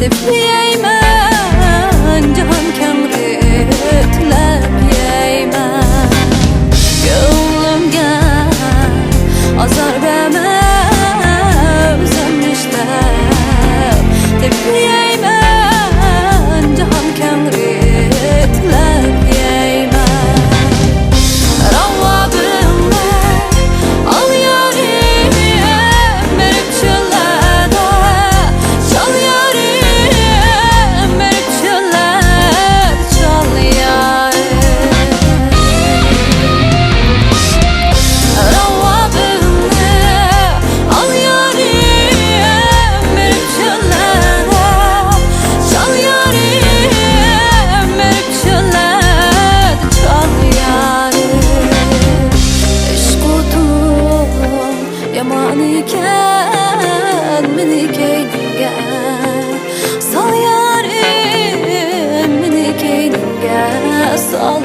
deb yeyman, jahon kamri tilab yeyman. Ko'nglimga azor berma, o'zim ishlab deb yeyman, jahon kamri tilab yeyman. Ravabimni ol yorim, berib cho'llarda, chol yorim, berib cho'llarda, chol yorim. Ravabimni ol yorim, berib cho'llarda, chol yorim, berib cho'llarda, chol yorim. Ishq o'tim yomon ekan, meni keyningga sol yorim, meni keyningga sol.